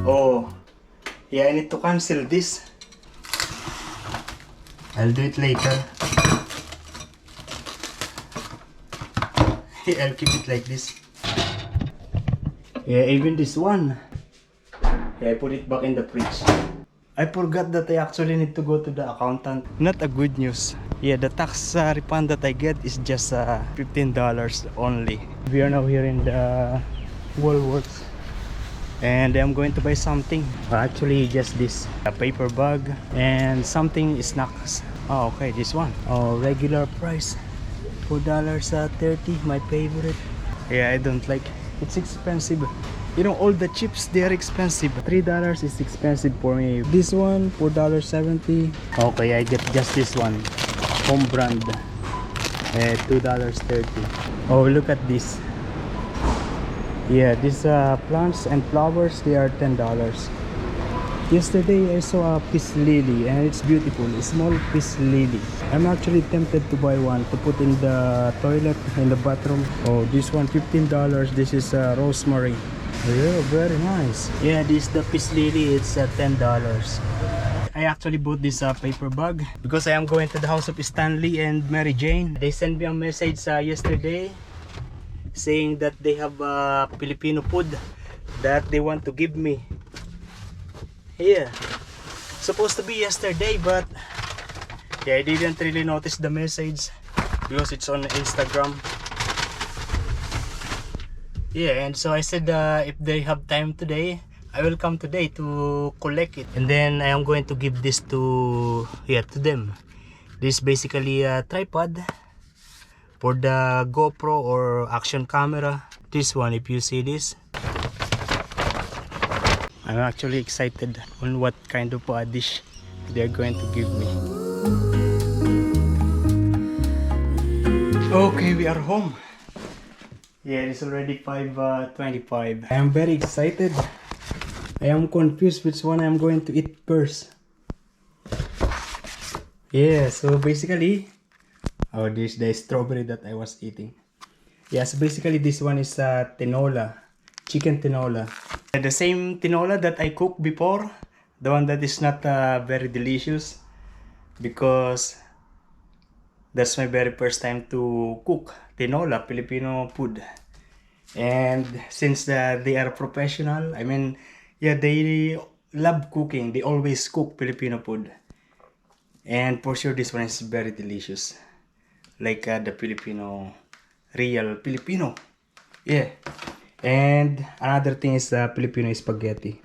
Oh, yeah, I need to cancel this. I'll do it later. I'll keep it like this. Yeah, even this one. Yeah, I put it back in the fridge. I forgot that I actually need to go to the accountant. Not a good news. Yeah, the tax refund that I get is just $15 only. We are now here in the Woolworths. And I'm going to buy something. Actually, just this. A paper bag and something snacks. Oh, okay, this one. Oh, regular price. $4.30, my favorite. Yeah, I don't like it. It's expensive. You know, all the chips, they are expensive. $3 is expensive for me. This one, $4.70. Okay, I get just this one. Home brand. $2.30. Oh, look at this. Yeah, these plants and flowers, they are $10. Yesterday I saw a peace lily and it's beautiful, a small peace lily. I'm actually tempted to buy one to put in the toilet, in the bathroom. Oh, this one $15. This is rosemary. Yeah, very nice. Yeah, this the peace lily, it's $10. I actually bought this paper bag because I am going to the house of Stanley and Mary Jane. They sent me a message yesterday saying that they have Filipino food that they want to give me. Yeah, supposed to be yesterday, but yeah, I didn't really notice the message because it's on Instagram. Yeah, and so I said if they have time today, I will come today to collect it, and then I am going to give this to them. This is basically a tripod for the GoPro or action camera. This one, if you see this, I'm actually excited on what kind of dish they're going to give me. Okay, we are home. Yeah, it's already 5:25. I am very excited. I am confused which one I'm going to eat first. Yeah, so basically, oh, this is the strawberry that I was eating. Yeah, so basically this one is tinola, chicken tinola. The same tinola that I cooked before, the one that is not very delicious, because that's my very first time to cook tinola, Filipino food. And since they are professional, I mean, yeah, they love cooking. They always cook Filipino food. And for sure this one is very delicious. Like the real Filipino. Yeah. And another thing is Filipino spaghetti.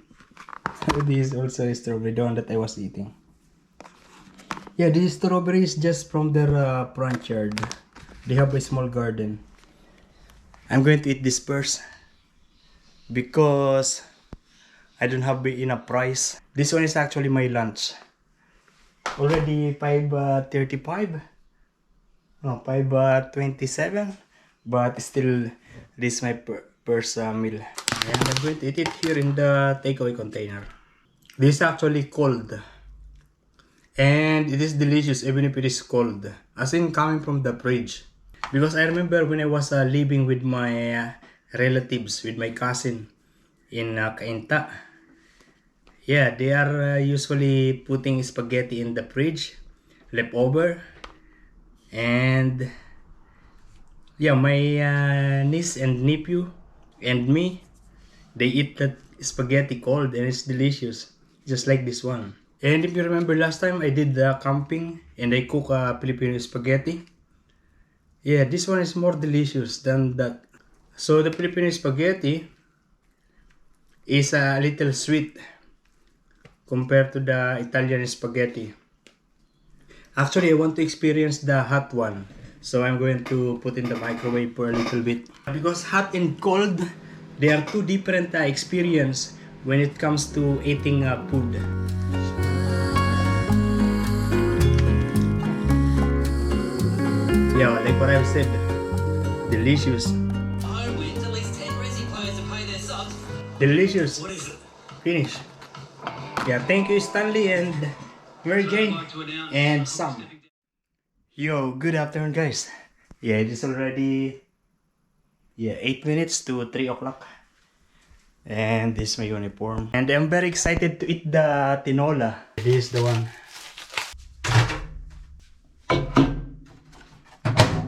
This is also a strawberry, the one that I was eating. Yeah, this strawberry is just from their front yard. They have a small garden. I'm going to eat this first because I don't have enough price. This one is actually my lunch. Already 5:35. No, 5:27. But still, this is my first meal. And I'm going to eat it here in the takeaway container. This is actually cold. And it is delicious even if it is cold. As in coming from the fridge. Because I remember when I was living with my relatives, with my cousin in Cainta. Yeah, they are usually putting spaghetti in the fridge, leftover. And yeah, my niece and nephew and me, they eat that spaghetti cold and it's delicious, just like this one. And if you remember last time I did camping and I cook Filipino spaghetti. Yeah, this one is more delicious than that. So the Filipino spaghetti is a little sweet compared to the Italian spaghetti. Actually, I want to experience the hot one. So I'm going to put in the microwave for a little bit. Because hot and cold, they are two different experience when it comes to eating food. Yeah, like what I've said, delicious. Delicious. Finish. Yeah, thank you Stanley and Mary Jane and Sam. Yo, good afternoon guys. Yeah, it is already 8 minutes to 3 o'clock. And this is my uniform. And I'm very excited to eat the tinola. This is the one.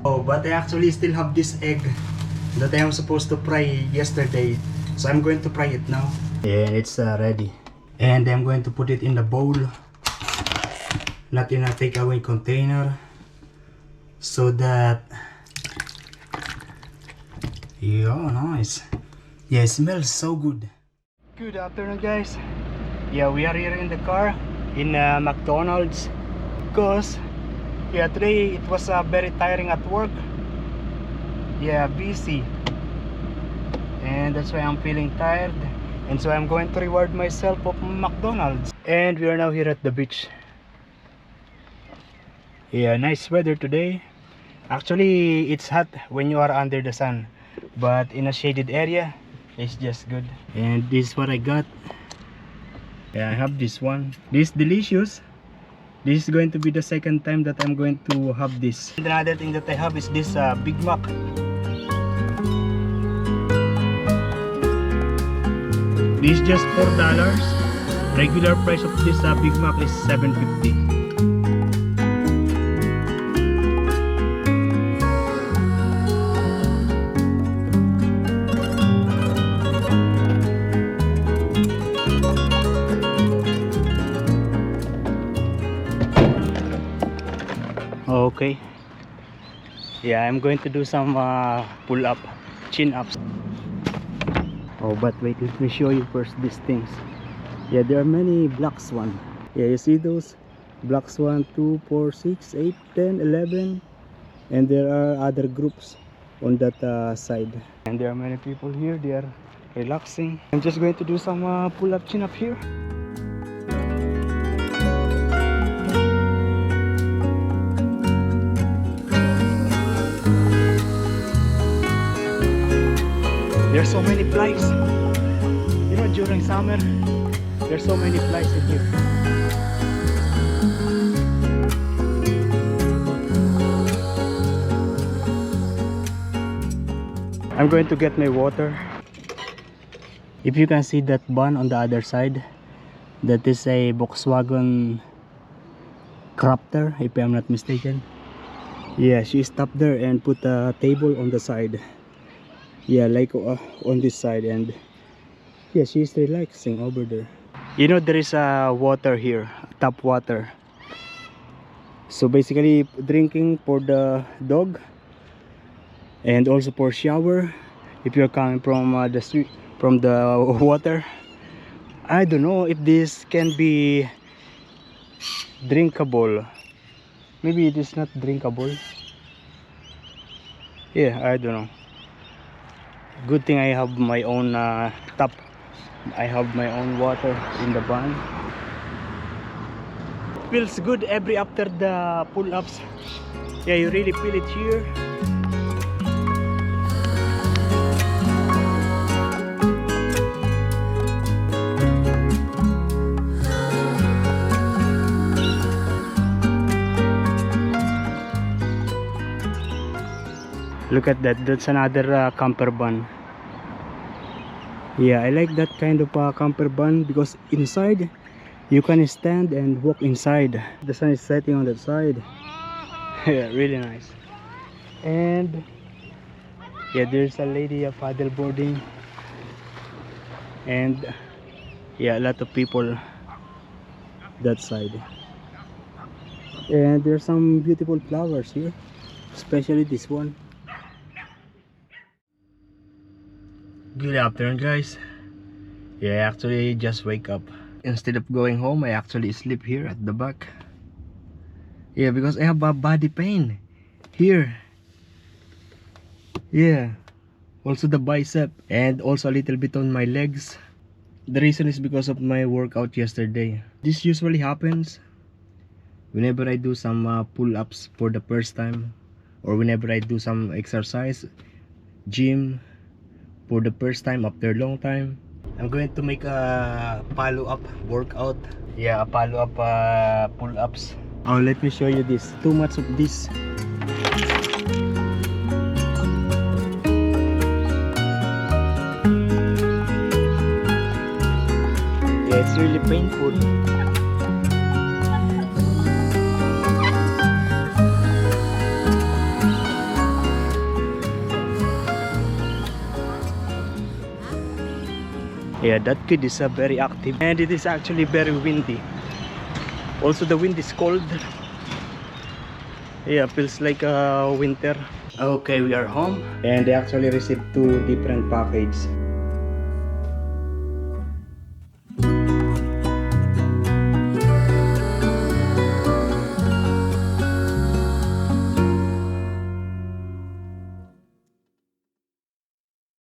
Oh, but I actually still have this egg that I am supposed to fry yesterday. So I'm going to fry it now. And it's ready. And I'm going to put it in the bowl. Not in a takeaway container. So that... Yeah, nice. Yeah, it smells so good. Good afternoon, guys. Yeah, we are here in the car in McDonald's. Because... yeah, today it was very tiring at work. Yeah, busy. And that's why I'm feeling tired. And so I'm going to reward myself of McDonald's. And we are now here at the beach. Yeah, nice weather today. Actually, it's hot when you are under the sun. But in a shaded area, it's just good. And this is what I got. Yeah, I have this one. This is delicious. This is going to be the second time that I'm going to have this. And another thing that I have is this Big Mac. This is just $4. Regular price of this Big Mac is $7.50. Okay. Yeah, I'm going to do some pull-up, chin-ups. Oh, but wait, let me show you first these things. Yeah, there are many blocks one. Yeah, you see those? Blocks 1, 2, 4, 6, 8, 10, 11. And there are other groups on that side. And there are many people here, they are relaxing. I'm just going to do some pull-up, chin-up here. There's so many flies. You know, during summer, there's so many flies in here. I'm going to get my water. If you can see that van on the other side, that is a Volkswagen Crafter, if I'm not mistaken. Yeah, she stopped there and put a table on the side. Yeah, like on this side, and yeah, she's relaxing over there. You know, there is water here, tap water. So basically drinking for the dog and also for shower if you're coming from the street, from the water. I don't know if this can be drinkable. Maybe it is not drinkable. Yeah, I don't know. Good thing I have my own tap. I have my own water in the van. Feels good every after the pull-ups. Yeah, you really feel it here. Look at that, that's another camper van. Yeah, I like that kind of camper van because inside you can stand and walk inside. The sun is setting on that side. Yeah, really nice. And yeah, there's a lady paddle boarding. And yeah, a lot of people that side. And there's some beautiful flowers here, especially this one. Good afternoon, guys. Yeah, I actually just wake up. Instead of going home, I actually sleep here at the back. Yeah, because I have a body pain here. Yeah, also the bicep and also a little bit on my legs. The reason is because of my workout yesterday. This usually happens whenever I do some pull-ups for the first time, or whenever I do some exercise, gym, for the first time after a long time. I'm going to make a follow-up workout. Yeah, a follow-up pull-ups. Oh, let me show you this. Too much of this. Yeah, it's really painful. Yeah, that kid is very active, and it is actually very windy. Also, the wind is cold. Yeah, feels like winter. Okay, we are home, and they actually received two different packages.